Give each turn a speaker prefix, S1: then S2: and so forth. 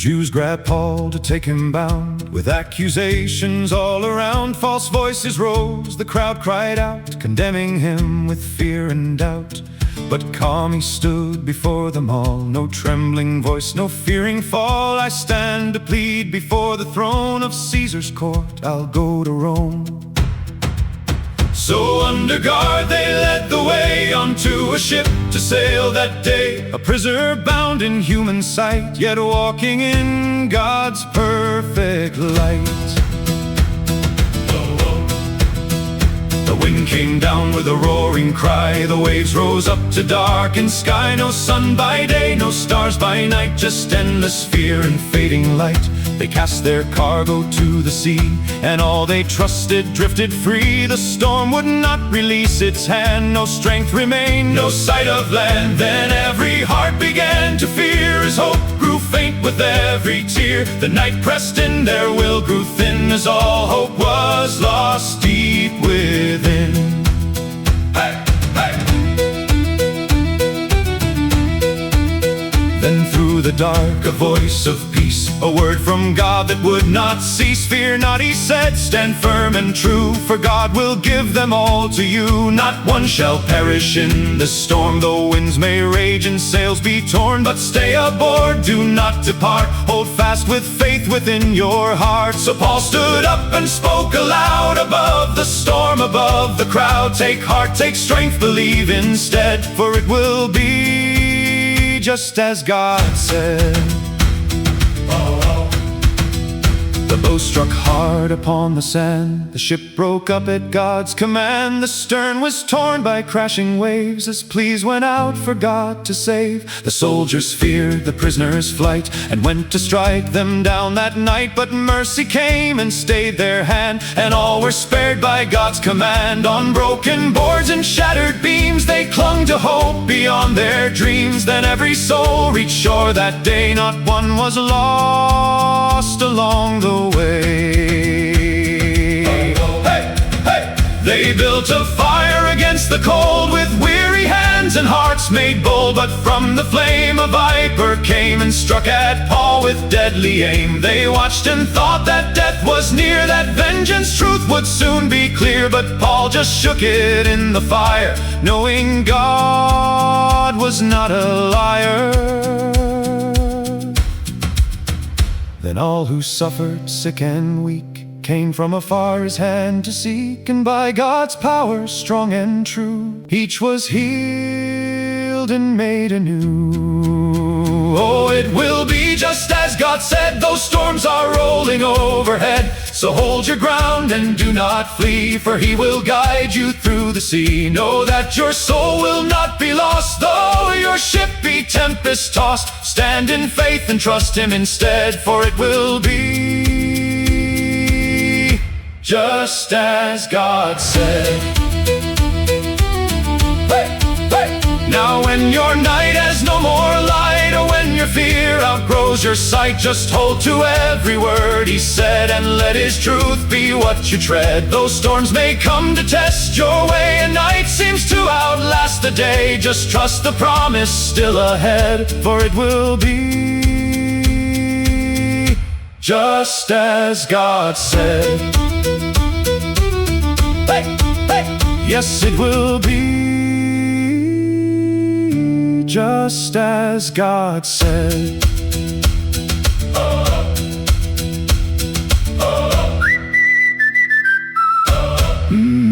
S1: Jews grabbed Paul to take him bound, with accusations all around. False voices rose, the crowd cried out, condemning him with fear and doubt. But calm he stood before them all, no trembling voice, no fearing fall. I stand to plead before the throne of Caesar's court, I'll go to Rome. So under guard they led the way onto a ship to sail that day, a prisoner bound in human sight, yet walking in God's perfect light. The wind came down with a roaring cry, the waves rose up to darken sky. No sun by day, no stars by night, just endless fear and fading light. They cast their cargo to the sea, and all they trusted drifted free. The storm would not release its hand, no strength remained, no sight of land. Then every heart began to fear, as hope grew faint with every tear. The night pressed in, their will grew thin, as all hope was lost deep within. Hey, hey. Then through the dark a voice of peace, a word from God that would not cease. Fear not, he said, stand firm and true, for God will give them all to you. Not one shall perish in the storm, though winds may rage and sails be torn. But stay aboard, do not depart, hold fast with faith within your heart. So Paul stood up and spoke aloud, above the storm, above the crowd. Take heart, take strength, believe instead, for it will be just as God said. The bow struck hard upon the sand, the ship broke up at God's command. The stern was torn by crashing waves, as pleas went out for God to save. The soldiers feared the prisoners' flight, and went to strike them down that night. But mercy came and stayed their hand, and all were spared by God's command. On broken boards and shattered beams they clung to hope beyond their dreams. Then every soul reached shore that day, not one was lost along the way. Hey, hey. They built a fire against the cold, with weary hands and hearts made bold. But from the flame a viper came, and struck at Paul with deadly aim. They watched and thought that death was near, that vengeance truth would soon be clear. But Paul just shook it in the fire, knowing God was not a liar. Then all who suffered, sick and weak, came from afar his hand to seek, and by God's power, strong and true, each was healed and made anew. Oh, it will be just as God said, those storms are rolling overhead. So hold your ground and do not flee, for he will guide you through the sea. Know that your soul will not be lost, though your ship be tempest-tossed. Stand in faith and trust him instead, for it will be just as God said. Hey, hey. Now when your night has no more light, or when your fear outgrows your sight, just hold to every word he said, and let his truth be what you tread. Though storms may come to test your way, and night seems to outlast the day, just trust the promise still ahead, for it will be just as God said. Hey, hey. Yes, it will be just as God said. Mm.